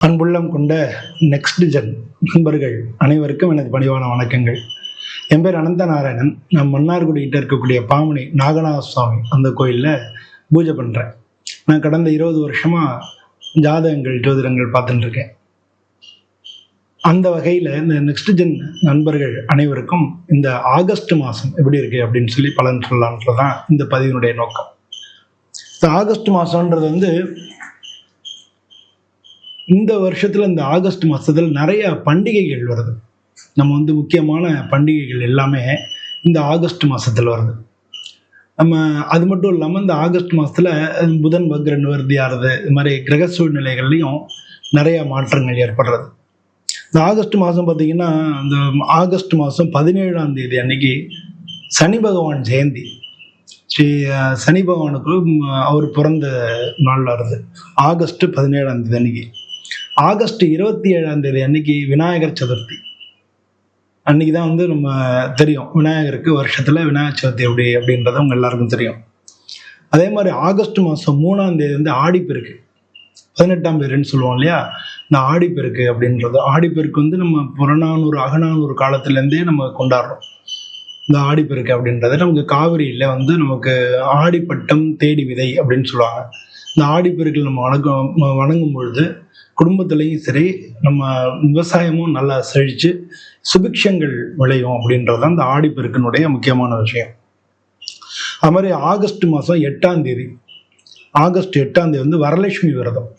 அன்புள்ளம் கொண்ட next gen நண்பர்கள் அனைவருக்கும் எனது பணிவான வணக்கங்கள். என் பேர் அனந்த நாராயணன். நான் மன்னார்குடிகிட்ட இருக்கக்கூடிய பாமணி நாகநாத சுவாமி அந்த கோயிலில் பூஜை பண்ணுறேன். நான் கடந்த 20 வருஷமாக ஜாதகங்கள் ஜோதிடங்கள் பார்த்துட்டு இருக்கேன். அந்த வகையில் இந்த நெக்ஸ்ட் ஜென் நண்பர்கள் அனைவருக்கும் இந்த ஆகஸ்ட் மாதம் எப்படி இருக்குது அப்படின்னு சொல்லி பலன் சொல்லலான்றது தான் இந்த பதிவினுடைய நோக்கம். இந்த ஆகஸ்ட் மாதம்ன்றது இந்த வருஷத்துல இந்த ஆகஸ்ட் மாசத்துல நிறைய பண்டிகைகள் வருது. நம்ம முக்கியமான பண்டிகைகள் எல்லாமே இந்த ஆகஸ்ட் மாசத்துல வருது. நம்ம அது மட்டும் இல்லாம இந்த ஆகஸ்ட் மாசத்துல புதன் வக்ர நிவர்த்தி ஆறுது, இது மாதிரி கிரக சூழ்நிலைகள்லையும் நிறைய மாற்றங்கள் ஏற்படுறது. இந்த ஆகஸ்ட் மாதம் பார்த்தீங்கன்னா, இந்த ஆகஸ்ட் மாதம் 17ஆம் தேதி அன்னைக்கு சனி பகவான் ஜெயந்தி. ஸ்ரீ சனி பகவானுக்கு அவர் பிறந்த நாள் வருது ஆகஸ்ட் 17ஆம் தேதி அன்னைக்கு. ஆகஸ்ட் 27ஆம் தேதி அன்னைக்கு விநாயகர் சதுர்த்தி. அன்னைக்கு தான் நம்ம தெரியும் விநாயகருக்கு வருஷத்துல விநாயகர் சதுர்த்தி எப்படி அப்படின்றது உங்க எல்லாருக்கும் தெரியும். அதே மாதிரி ஆகஸ்ட் மாதம் 3ஆம் தேதி ஆடிப்பெருக்கு, 18ஆம் பேருன்னு சொல்லுவோம் இல்லையா. இந்த ஆடிப்பெருக்கு அப்படின்றது, ஆடிப்பெருக்கு நம்ம புறநானூறு அகநானூறு காலத்துலேருந்தே நம்ம கொண்டாடுறோம். இந்த ஆடிப்பெருக்கு அப்படின்றது நமக்கு காவிரியில் நமக்கு ஆடிப்பட்டம் தேடி விதை அப்படின்னு சொல்லுவாங்க. இந்த ஆடிப்பெருக்கில் நம்ம வணங்கும் பொழுது குடும்பத்திலையும் சரி, நம்ம விவசாயமும் நல்லா செழிச்சு சுபிக்ஷங்கள் விளையும் அப்படின்றது தான் இந்த ஆடிப்பெருக்கினுடைய முக்கியமான விஷயம். அது மாதிரி ஆகஸ்ட் மாதம் 8ஆம் தேதி, ஆகஸ்ட் 8ஆம் தேதி வரலட்சுமி விரதம்.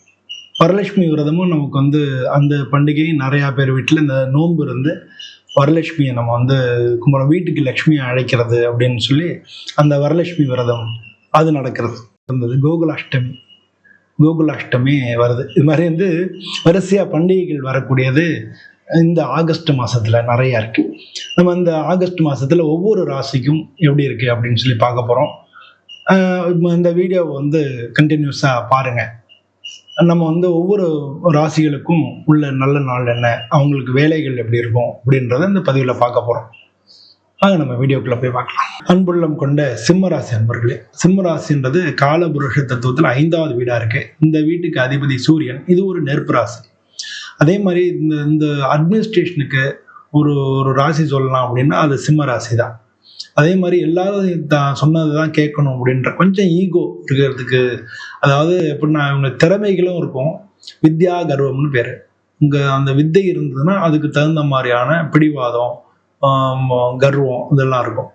வரலட்சுமி விரதமும் நமக்கு அந்த பண்டிகை நிறையா பேர் வீட்டில் இந்த நோன்பு இருந்து வரலட்சுமியை நம்ம கும்பலம், வீட்டுக்கு லட்சுமியை அழைக்கிறது அப்படின்னு சொல்லி அந்த வரலட்சுமி விரதம் அது நடக்கிறது. இருந்தது கோகுலாஷ்டமி வருது. இது மாதிரி வரிசையா பண்டிகைகள் வரக்கூடியது இந்த ஆகஸ்ட் மாசத்துல நிறைய இருக்கு. நம்ம இந்த ஆகஸ்ட் மாசத்துல ஒவ்வொரு ராசிக்கும் எப்படி இருக்கு அப்படின்னு சொல்லி பார்க்க போறோம். இந்த வீடியோவை கண்டினியூஸா பாருங்க. நம்ம ஒவ்வொரு ராசிகளுக்கும் உள்ள நல்ல நாள் என்ன, அவங்களுக்கு வேலைகள் எப்படி இருக்கும் அப்படின்றத இந்த பதிவுல பார்க்க போறோம். நம்ம வீடியோக்குள்ள போய் பார்க்கலாம். அன்புள்ளம் கொண்ட சிம்மராசி அன்பர்களே, சிம்மராசின்றது காலபுருஷ தத்துவத்தில் 5வது வீடா இருக்கு. இந்த வீட்டுக்கு அதிபதி சூரியன். இது ஒரு நெருப்பு ராசி. அதே மாதிரி இந்த அட்மினிஸ்ட்ரேஷனுக்கு ஒரு ராசி சொல்லலாம் அப்படின்னா அது சிம்ம ராசி தான். அதே மாதிரி எல்லாரும் சொன்னதுதான் கேட்கணும் அப்படின்ற கொஞ்சம் ஈகோ இருக்கிறதுக்கு, அதாவது எப்படின்னா இவங்க திறமைகளும் இருக்கும், வித்யா கர்வம்னு பேரு. அந்த வித்தை இருந்ததுன்னா அதுக்கு தகுந்த மாதிரியான பிடிவாதம், கர்வம் இதெல்லாம் இருக்கும்.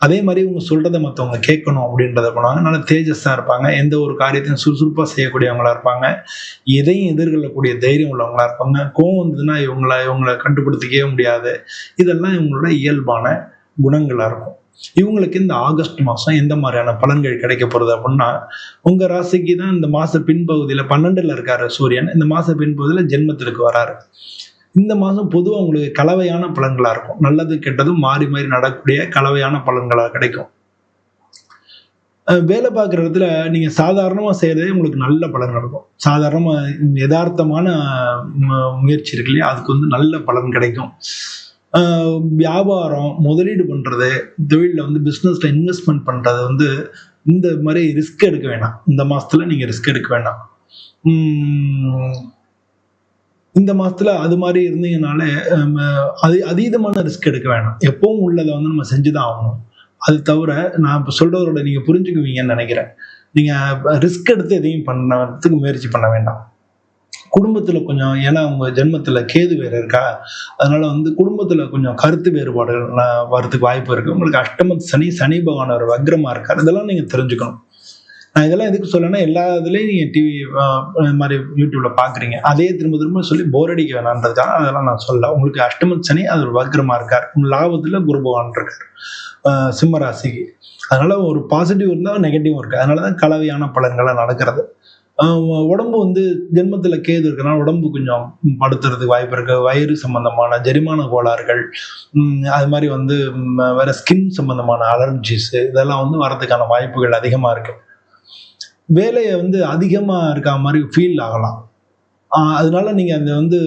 அதே மாதிரி இவங்க சொல்றதை மற்றவங்க கேட்கணும் அப்படின்றத பண்ணுவாங்க. நல்ல தேஜஸா இருப்பாங்க, எந்த ஒரு காரியத்தையும் சுறுசுறுப்பா செய்யக்கூடியவங்களா இருப்பாங்க, எதையும் எதிர்கொள்ளக்கூடிய தைரியம் உள்ளவங்களா இருப்பாங்க. கோவம் வந்ததுன்னா இவங்களை கட்டுப்படுத்திக்கவே முடியாது. இதெல்லாம் இவங்களோட இயல்பான குணங்களா இருக்கும். இவங்களுக்கு இந்த ஆகஸ்ட் மாதம் எந்த மாதிரியான பலன்கள் கிடைக்க போறது அப்படின்னா, உங்க ராசிக்கு தான் இந்த மாச பின்பகுதியில 12ல இருக்காரு சூரியன். இந்த மாச பின்பகுதியில ஜென்மத்திற்கு வராரு. இந்த மாதம் பொதுவாக உங்களுக்கு கலவையான பலன்களா இருக்கும். நல்லது கெட்டதும் மாறி மாறி நடக்கக்கூடிய கலவையான பலன்களா கிடைக்கும். வேலை பார்க்குற இடத்துல நீங்க சாதாரணமா செய்யறதே உங்களுக்கு நல்ல பலன் நடக்கும். சாதாரணமா யதார்த்தமான முயற்சி இருக்கு இல்லையா, அதுக்கு நல்ல பலன் கிடைக்கும். வியாபாரம், முதலீடு பண்றது, தொழில பிசினஸ்ல இன்வெஸ்ட்மெண்ட் பண்றது இந்த மாதிரி ரிஸ்க் எடுக்க வேண்டாம். இந்த மாசத்துல நீங்க ரிஸ்க் எடுக்க வேண்டாம். இந்த மாசத்துல அது மாதிரி இருந்தீங்கனால அதீதமான ரிஸ்க் எடுக்க வேண்டாம். எப்பவும் உள்ளதை நம்ம செஞ்சுதான் ஆகணும். அது தவிர நான் இப்ப சொல்றதோட நீங்க புரிஞ்சுக்குவீங்கன்னு நினைக்கிறேன். நீங்க ரிஸ்க் எடுத்து எதையும் பண்ணறதுக்கு முயற்சி பண்ண வேண்டாம். குடும்பத்துல கொஞ்சம், ஏன்னா உங்க ஜென்மத்துல கேது வேற இருக்கா, அதனால குடும்பத்துல கொஞ்சம் கருத்து வேறுபாடுகள் வரதுக்கு வாய்ப்பு இருக்கு. உங்களுக்கு அஷ்டம சனி பகவான் ஒரு வக்ரமா இருக்காரு. இதெல்லாம் நீங்க தெரிஞ்சுக்கணும். நான் இதெல்லாம் எதுக்கு சொல்லணும்னா, எல்லா இதுலயும் நீங்க டிவி மாதிரி யூடியூப்ல பாக்குறீங்க, அதே திரும்ப திரும்ப சொல்லி போர் அடிக்க வேணான்றதுக்காக அதெல்லாம் நான் சொல்ல. உங்களுக்கு அஷ்டம சனி அது ஒரு வக்ரமா இருக்காரு, உங்க லாபத்துல குரு பகவான் இருக்காரு சிம்ம ராசிக்கு. அதனால ஒரு பாசிட்டிவ் இருந்தா நெகட்டிவ் இருக்கு. அதனாலதான் கலவையான பலன்களை நடக்கிறது. உடம்பு ஜென்மத்துல கேது இருக்கனால உடம்பு கொஞ்சம் படுத்துறதுக்கு வாய்ப்பு இருக்கு. வயிறு சம்பந்தமான ஜெரிமான கோளாறுகள், அது மாதிரி வேற ஸ்கின் சம்பந்தமான அலர்ஜிஸ் இதெல்லாம் வரதுக்கான வாய்ப்புகள் அதிகமா இருக்கு. வேலையை அதிகமா இருக்க மாதிரி ஃபீல் ஆகலாம். அதனால நீங்க அந்த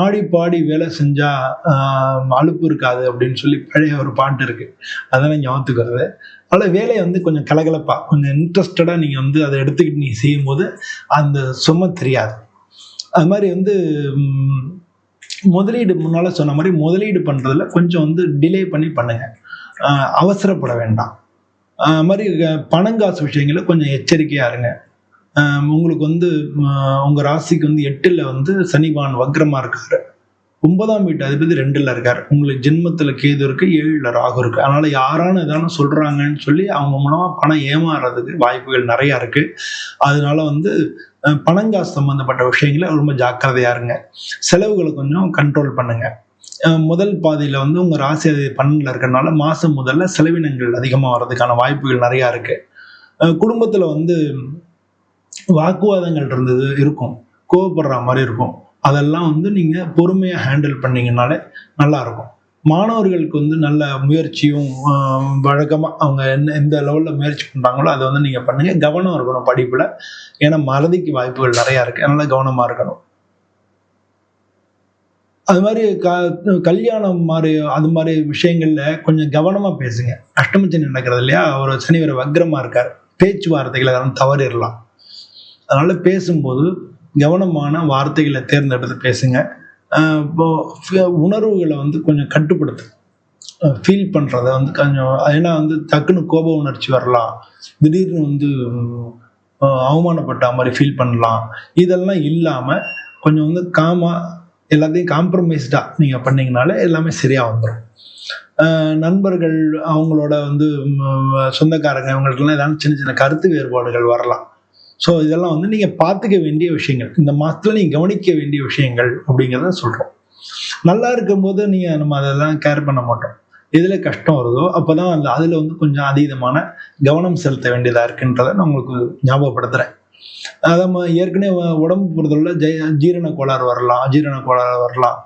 ஆடி பாடி வேலை செஞ்சா அலுப்பு இருக்காது அப்படின்னு சொல்லி பழைய ஒரு பாட்டு இருக்கு, அதெல்லாம் ஞாபகத்துக்கு வருது. அதனால வேலையை கொஞ்சம் கலகலப்பா, கொஞ்சம் இன்ட்ரெஸ்டடா நீங்க அதை எடுத்துக்கிட்டு நீங்க செய்யும் போது அந்த சுமை தெரியாது. அது மாதிரி வந்து முதலீடு முன்னால சொன்ன மாதிரி முதலீடு பண்றதுல கொஞ்சம் வந்து டிலே பண்ணி பண்ணுங்க. அவசரப்பட வேண்டாம். மாதிரி பணங்காசு விஷயங்கள கொஞ்சம் எச்சரிக்கையா இருங்க. உங்களுக்கு வந்து உங்க ராசிக்கு வந்து 8ல வந்து சனி பகவான் வக்ரமா இருக்காரு. 9ஆம் வீட்டு அதிபதி 2ல இருக்காரு. உங்களுக்கு ஜென்மத்துல கேது இருக்கு, 7ல ராகு இருக்கு. அதனால யாரான ஏதானும் சொல்றாங்கன்னு சொல்லி அவங்க மூலமா பணம் ஏமாறுறதுக்கு வாய்ப்புகள் நிறைய இருக்கு. அதனால வந்து பணங்காசு சம்பந்தப்பட்ட விஷயங்கள ரொம்ப ஜாக்கிரதையா இருங்க. செலவுகளை கொஞ்சம் கண்ட்ரோல் பண்ணுங்க. முதல் பாதியில வந்து உங்க ராசி அதிபதி 12ல இருக்கறனால மாசம் முதல்ல செலவினங்கள் அதிகமா வர்றதுக்கான வாய்ப்புகள் நிறைய இருக்கு. குடும்பத்துல வந்து வாக்குவாதங்கள் இருக்கும், கோவப்படுற மாதிரி இருக்கும். அதெல்லாம் வந்து நீங்க பொறுமையா ஹேண்டில் பண்ணீங்கனாலே நல்லா இருக்கும். மாணவர்களுக்கு வந்து நல்ல முயற்சியும் வழக்கமா அவங்க எந்த லெவல்ல முயற்சி பண்றாங்களோ அதை வந்து நீங்க பண்ணுங்க. கவனம் இருக்கணும் படிப்புல. ஏன்னா மறதிக்கு வாய்ப்புகள் நிறைய இருக்கு. அதனால கவனமா இருக்கணும். அது மாதிரி கல்யாணம் மாதிரி அது மாதிரி விஷயங்கள்ல கொஞ்சம் கவனமா பேசுங்க. அஷ்டமச்சனி நடக்கிறது இல்லையா, ஒரு சனி வேற வக்ரமா இருக்காரு. பேச்சுவார்த்தைகளை தவறிடலாம். அதனால பேசும்போது கவனமான வார்த்தைகளை தேர்ந்தெடுத்து பேசுங்க. இப்போ உணர்வுகளை வந்து கொஞ்சம் கட்டுப்படுத்து. ஃபீல் பண்றத வந்து கொஞ்சம், ஏன்னா வந்து டக்குன்னு கோப உணர்ச்சி வரலாம். திடீர்னு வந்து அவமானப்பட்ட மாதிரி ஃபீல் பண்ணலாம். இதெல்லாம் இல்லாம கொஞ்சம் வந்து காமா எல்லாத்தையும் காம்ப்ரமைஸ்டா நீங்க பண்ணீங்கனாலே எல்லாமே சரியா வந்துடும். நண்பர்கள் அவங்களோட வந்து சொந்தக்காரங்க இவங்களுக்கெல்லாம் ஏதாவது சின்ன சின்ன கருத்து வேறுபாடுகள் வரலாம். ஸோ இதெல்லாம் வந்து நீங்க பார்த்துக்க வேண்டிய விஷயங்கள், இந்த மாசத்துல நீங்க கவனிக்க வேண்டிய விஷயங்கள் அப்படிங்கிறத சொல்றோம். நல்லா இருக்கும்போது நம்ம அதெல்லாம் கேர் பண்ண மாட்டோம். எதுல கஷ்டம் வருதோ அப்பதான் அதுல வந்து கொஞ்சம் அதீதமான கவனம் செலுத்த வேண்டியதா இருக்குன்றதை நான் உங்களுக்கு ஞாபகப்படுத்துறேன். அதான் ஏற்கனவே உடம்பு பொறுத்தவரை ஜீரண கோளாறு வரலாம், அஜீரண கோளாறு வரலாம்,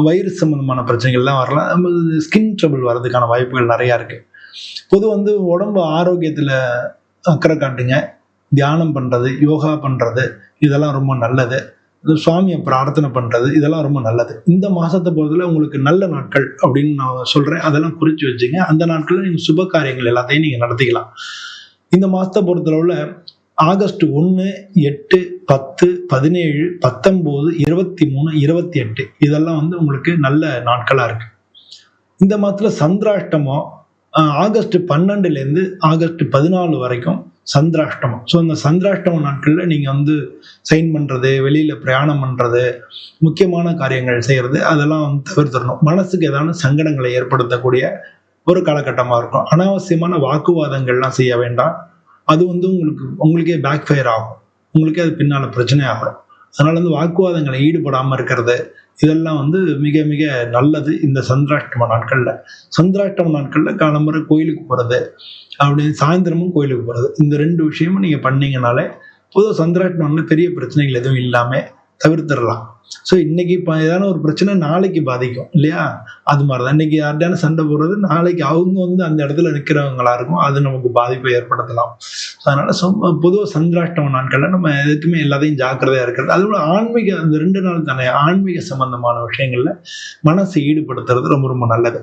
வயிறு சம்பந்தமான பிரச்சனைகள்லாம் வரலாம். நம்ம ஸ்கின் ட்ரபிள் வர்றதுக்கான வாய்ப்புகள் நிறைய இருக்கு. பொது வந்து உடம்பு ஆரோக்கியத்துல அக்கறை காட்டுங்க. தியானம் பண்றது, யோகா பண்றது இதெல்லாம் ரொம்ப நல்லது. சுவாமியை பிரார்த்தனை பண்றது இதெல்லாம் ரொம்ப நல்லது. இந்த மாசத்தை பொறுத்தவரை உங்களுக்கு நல்ல நாட்கள் அப்படின்னு நான் சொல்றேன். அதெல்லாம் குறிச்சு வச்சுங்க. அந்த நாட்கள்ல நீங்க சுப காரியங்கள் எல்லாத்தையும் நீங்க நடத்திக்கலாம். இந்த மாசத்தை பொறுத்தளவுல ஆகஸ்ட் 1, 8, 10, 17, 19, 23, 28 இதெல்லாம் வந்து உங்களுக்கு நல்ல நாட்களா இருக்கு. இந்த மாசத்துல சந்திராஷ்டமம் ஆகஸ்ட் 12ல இருந்து ஆகஸ்ட் 14 வரைக்கும் சந்திராஷ்டமம். ஸோ இந்த சந்திராஷ்டம நாட்கள்ல நீங்க வந்து சைன் பண்றது, வெளியில பிரயாணம் பண்றது, முக்கியமான காரியங்கள் செய்யறது அதெல்லாம் வந்து தவிர்த்திடணும். மனசுக்கு ஏதாவது சங்கடங்களை ஏற்படுத்தக்கூடிய ஒரு காலகட்டமா இருக்கும். அனாவசியமான வாக்குவாதங்கள்லாம் செய்ய வேண்டாம். அது வந்து உங்களுக்கே பேக் ஃபயர் ஆகும். உங்களுக்கே அது பின்னால பிரச்சனை ஆகும். அதனால வந்து வாக்குவாதங்களை ஈடுபடாம இருக்கிறது இதெல்லாம் வந்து மிக மிக நல்லது. இந்த சந்திராஷ்டம நாட்கள்ல காலம்பரை கோயிலுக்கு போறது, அப்படின்னு சாயந்தரமும் கோயிலுக்கு போறது, இந்த 2 விஷயமும் நீங்க பண்ணீங்கனாலே பொதுவாக சந்திராஷ்டமம்ல பெரிய பிரச்சனைகள் எதுவும் இல்லாம தவிர்த்திடலாம். ஸோ இன்னைக்கு ஏதாவது ஒரு பிரச்சனை நாளைக்கு பாதிக்கும் இல்லையா? அது மாதிரிதான் இன்னைக்கு யார்டான சண்டை போடுறது நாளைக்கு அவங்க வந்து அந்த இடத்துல நிற்கிறவங்களா இருக்கும், அது நமக்கு பாதிப்பை ஏற்படுத்தலாம். அதனால பொதுவாக சந்திராஷ்டம நாட்கள்ல நம்ம எதுக்குமே எல்லாத்தையும் ஜாக்கிரதையா இருக்கிறது. அதோட ஆன்மீக அந்த 2 நாள் தானே ஆன்மீக சம்பந்தமான விஷயங்கள்ல மனசை ஈடுபடுத்துறது ரொம்ப ரொம்ப நல்லது.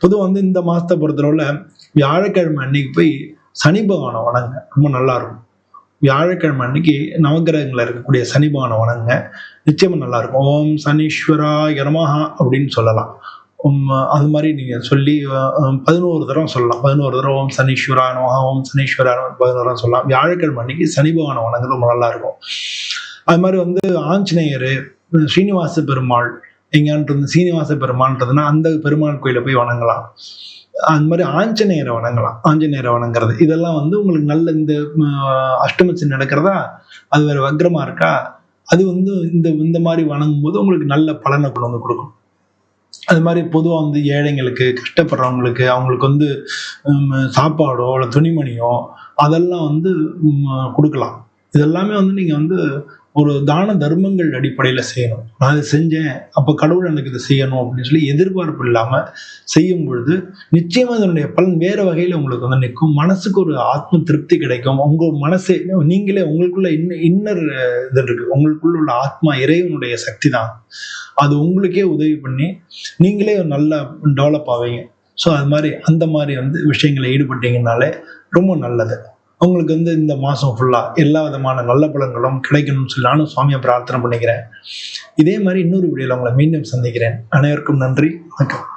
பொதுவாக வந்து இந்த மாசத்தை பொறுத்தளவுல வியாழக்கிழமை அன்னைக்கு போய் சனி பகவானை வணங்க ரொம்ப நல்லா இருக்கும். வியாழக்கிழமை அன்னைக்கு நவகிரகங்கள் இருக்கக்கூடிய சனி பகவானை வணங்க நிச்சயமா நல்லா இருக்கும். ஓம் சனீஸ்வராய நமஹ அப்படின்னு சொல்லலாம். அது மாதிரி நீங்க சொல்லி 11 தடவை சொல்லலாம். 11 தடவை ஓம் சனீஸ்வராய நமஹ, ஓம் சனீஸ்வராய 11 தடவை சொல்லலாம். வியாழக்கிழமை அன்னைக்கு சனி பகவானை வணங்க ரொம்ப நல்லா இருக்கும். அது மாதிரி வந்து ஆஞ்சநேயர், ஸ்ரீனிவாச பெருமாள் எங்கேயான்ட்டு சீனிவாச பெருமாள்ன்றதுன்னா அந்த பெருமாள் கோயில போய் வணங்கலாம். அந்த மாதிரி ஆஞ்சநேயரை வணங்கலாம். ஆஞ்சநேயரை வணங்குறது இதெல்லாம் வந்து உங்களுக்கு நல்ல இந்த அஷ்டமச்சனி நடக்கிறதா, அது வேற வக்ரமா இருக்கா, அது வந்து இந்த மாதிரி வணங்கும் போது உங்களுக்கு நல்ல பலனை கொண்டு வந்து கொடுக்கும். அது மாதிரி பொதுவாக வந்து ஏழைங்களுக்கு, கஷ்டப்படுறவங்களுக்கு அவங்களுக்கு வந்து சாப்பாடோ இல்லை துணிமணியோ அதெல்லாம் வந்து கொடுக்கலாம். இதெல்லாமே வந்து நீங்க வந்து ஒரு தான தர்மங்கள் அடிப்படையில செய்யணும். நான் இதை செஞ்சேன் அப்ப கடவுள் எனக்கு இதை செய்யணும் அப்படின்னு சொல்லி எதிர்பார்ப்பு இல்லாம செய்யும் பொழுது நிச்சயமா அதனுடைய பலன் வேற வகையில உங்களுக்கு வந்து நிற்கும். மனசுக்கு ஒரு ஆத்ம திருப்தி கிடைக்கும். உங்க மனசே நீங்களே உங்களுக்குள்ள இன்னர் இது இருக்கு. உங்களுக்குள்ள உள்ள ஆத்மா இறைவனுடைய சக்தி தான். அது உங்களுக்கே உதவி பண்ணி நீங்களே நல்லா டெவலப் ஆவீங்க. ஸோ அது மாதிரி அந்த மாதிரி வந்து விஷயங்களை ஈடுபட்டீங்கன்னாலே ரொம்ப நல்லது. அவங்களுக்கு வந்து இந்த மாதம் ஃபுல்லாக எல்லா விதமான நல்ல பலன்களும் கிடைக்கணும்னு சொல்லி நானும் சுவாமியை பிரார்த்தனை பண்ணிக்கிறேன். இதே மாதிரி இன்னொரு வீடியோவில் உங்களை மீண்டும் சந்திக்கிறேன். அனைவருக்கும் நன்றி, வணக்கம்.